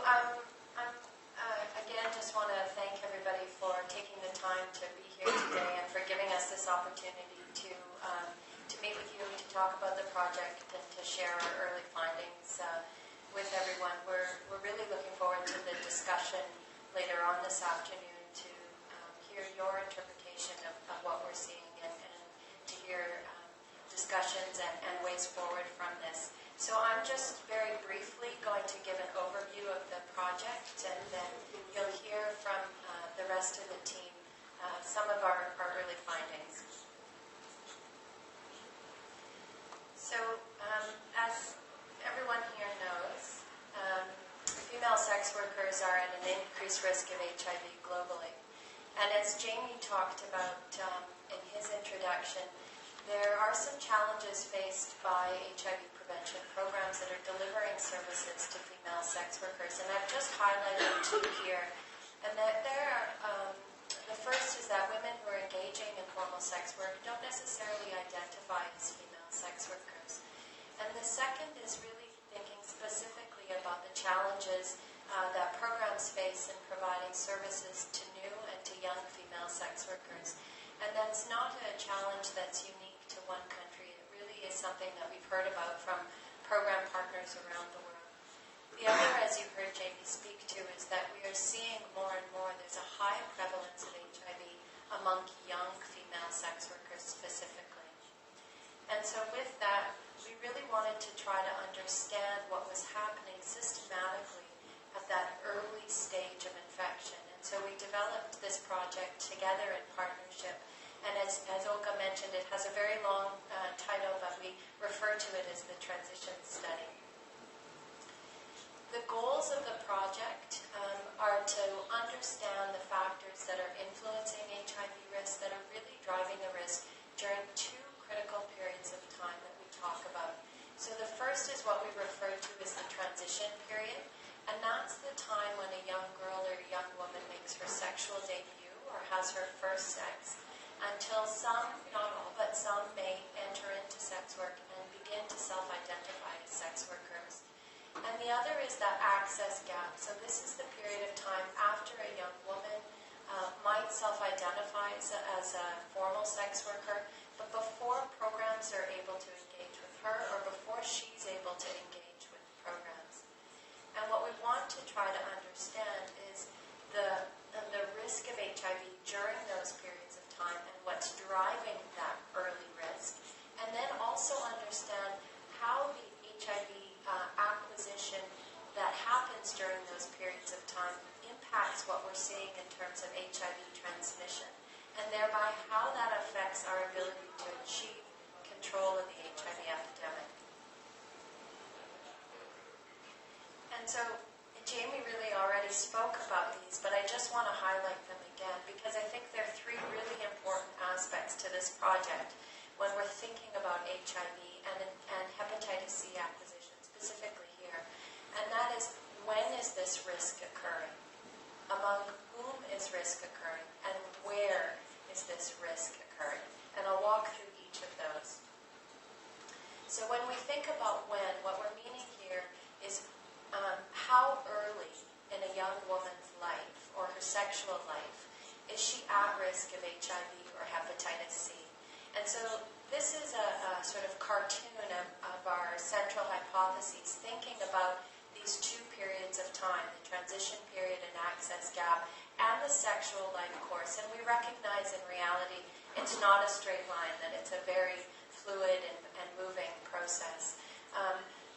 Again, just want to thank everybody for taking the time to be here today and for giving us this opportunity to meet with you, to talk about the project, and to share our early findings with everyone. We're really looking forward to the discussion later on this afternoon to hear your interpretation of what we're seeing and to hear discussions and ways forward from this. So I'm just very briefly going to give an overview of the project, and then you'll hear from the rest of the team some of our early findings. So as everyone here knows, female sex workers are at an increased risk of HIV globally. And as Jamie talked about in his introduction, there are some challenges faced by HIV prevention programs that are delivering services to female sex workers. And I've just highlighted two here. And that the first is that women who are engaging in formal sex work don't necessarily identify as female sex workers. And the second is really thinking specifically about the challenges that programs face in providing services to new and to young female sex workers. And that's not a challenge that's unique to one country. It really is something that we've heard about from program partners around the world. The other, as you heard Jamie speak to, is that we are seeing more and more, there's a high prevalence of HIV among young female sex workers specifically. And so with that, we really wanted to try to understand what was happening systematically at that early stage of infection. And so we developed this project together in partnership. And as Olga mentioned, it has a very long title, but we refer to it as the transition study. The goals of the project are to understand the factors that are influencing HIV risk, that are really driving the risk during two critical periods of time that we talk about. So the first is what we refer to as the transition period, and that's the time when a young girl or a young woman makes her sexual debut or has her first sex, until some, not all, but some may enter into sex work and begin to self-identify as sex workers. And the other is that access gap. So this is the period of time after a young woman might self-identify as a formal sex worker, but before programs are able to engage with her or before she's able to engage with programs. And what we want to try to understand is the risk of HIV during those periods of time and what's driving that early risk. And then also understand how the HIV acquisition that happens during those periods of time impacts what we're seeing in terms of HIV transmission, and thereby how that affects our ability to achieve control of the HIV epidemic. And so Jamie really already spoke about these, but I just want to highlight them again because I think there are three really important aspects to this project when we're thinking about HIV and hepatitis C acquisition, specifically here. And that is, when is this risk occurring? Among whom is risk occurring? And where is this risk occurring? And I'll walk through each of those. So when we think about when, what we're meaning here is how early in a young woman's life or her sexual life is she at risk of HIV or hepatitis C. And so this is a sort of cartoon of our central hypotheses, thinking about these two periods of time, the transition period and access gap, and the sexual life course. And we recognize in reality it's not a straight line, that it's a very fluid and moving process.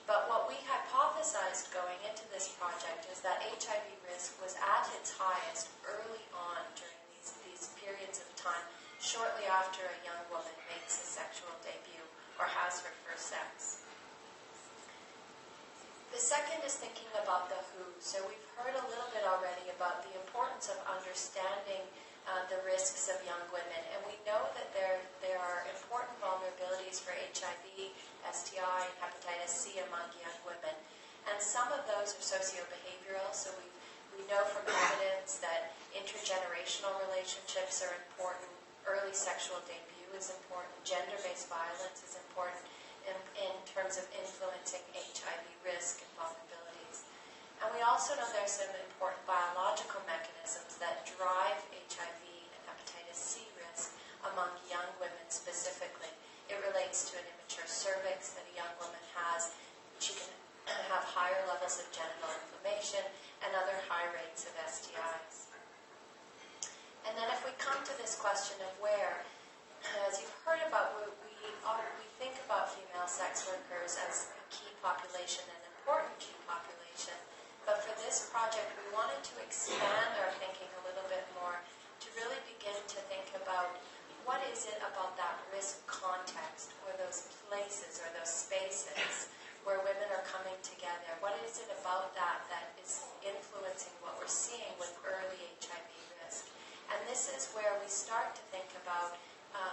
But what we hypothesized going into this project is that HIV risk was at its highest early on during these periods of time, shortly after a young woman makes a sexual debut or has her first sex. The second is thinking about the who. So we've heard a little bit already about the importance of understanding the risks of young women, and we know that there are important vulnerabilities for HIV, STI, and hepatitis C among young women, and some of those are socio-behavioral. So we know from evidence that intergenerational relationships are important, early sexual debut is important, gender-based violence is important in terms of influencing HIV risk and vulnerabilities. And we also know there's some important biological mechanisms that drive HIV and hepatitis C risk among young women specifically. It relates to an immature cervix that a young woman has. She can have higher levels of genital inflammation and other high rates of STIs. And then if we come to this question of where, as you've heard about, we think about female sex workers as a key population, an important key population. But for this project, we wanted to expand our thinking a little bit more to really begin to think about what is it about that risk context, or those places or those spaces where women are coming together. What is it about that that is influencing what we're seeing with early HIV risk? And this is where we start to think about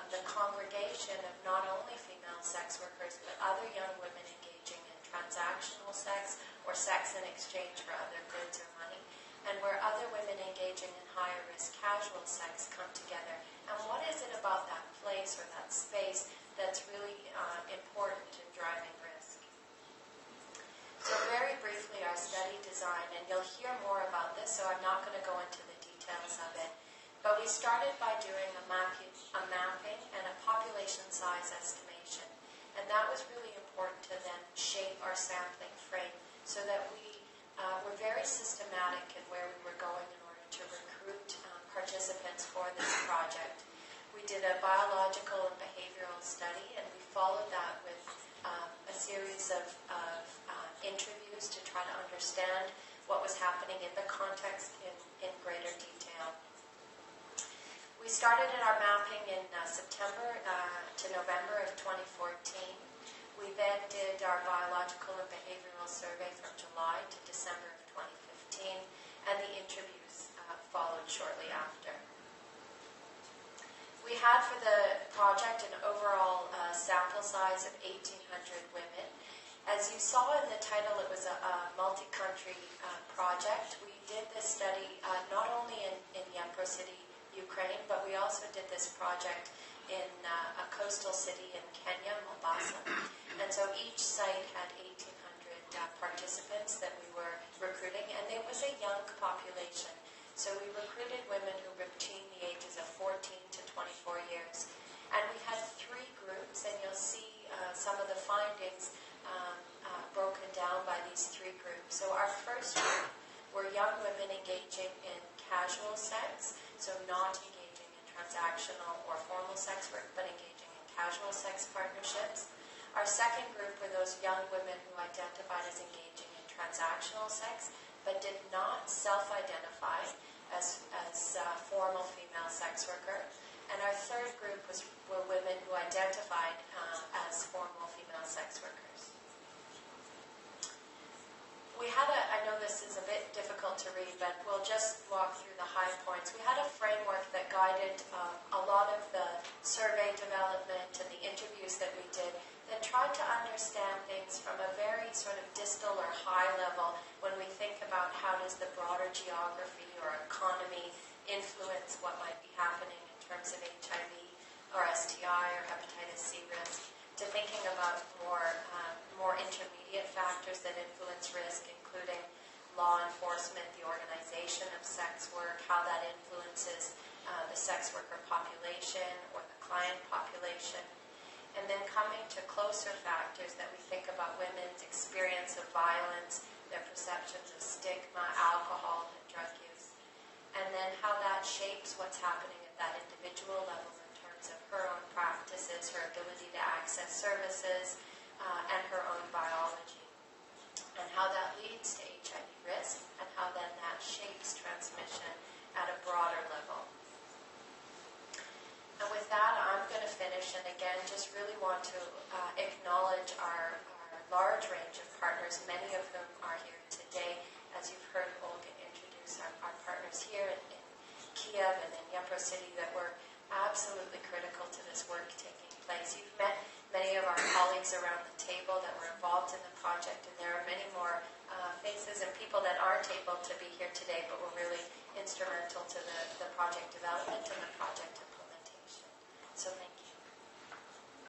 the congregation of not only female sex workers, but other young women engaging in transactional sex or sex in exchange for other goods or money, and where other women engaging in higher risk casual sex come together. And what is it about that place or that space that's really important in driving risk? So very briefly, our study design, and you'll hear more about this, so I'm not going to go into the details of it. But we started by doing a mapping and a population size estimation. And that was really important to then shape our sampling frame so that we were very systematic in where we were going in order to recruit participants for this project. We did a biological and behavioral study, and we followed that with a series of interviews to try to understand what was happening in the context in greater detail. We started in our mapping in September to November of 2014. We then did our biological and behavioral survey from July to December of 2015, and the interviews followed shortly after. We had for the project an overall sample size of 1,800 women. As you saw in the title, it was a multi-country project. We did this study not only in Dnipro City, Ukraine, but we also did this project in a coastal city in Kenya, Mombasa. And so each site had 1,800 participants that we were recruiting, and it was a young population. So we recruited women who were between the ages of 14 to 24 years. And we had 3 groups, and you'll see some of the findings broken down by these 3 groups. So our first group were young women engaging in casual sex, so not engaging in transactional or formal sex work, but engaging in casual sex partnerships. Our second group were those young women who identified as engaging in transactional sex, but did not self-identify as formal female sex worker. And our third group were women who identified as formal female sex workers. We had I know this is a bit difficult to read, but we'll just walk through the high points. We had a framework that guided a lot of the survey development and the interviews that we did that tried to understand things from a very sort of distal or high level when we think about how does the broader geography or economy influence what might be happening in terms of HIV or STI or hepatitis C risk, to thinking about more intermediate factors that influence risk, including law enforcement, the organization of sex work, how that influences the sex worker population or the client population, and then coming to closer factors that we think about women's experience of violence, their perceptions of stigma, alcohol, and drug use, and then how that shapes what's happening at that individual level in terms of her own practices, her ability to access services, and her own biology, and how that leads to HIV risk, and how then that shapes transmission at a broader level. And with that, I'm going to finish, and again, just really want to acknowledge our large range of partners, many of whom are here today. As you've heard Olga introduce our partners here in Kiev and in Dnipro City that were absolutely critical to this work taking place. You've met many of our colleagues around the table that were involved in the project, and there are many more faces and people that aren't able to be here today, but were really instrumental to the project development and the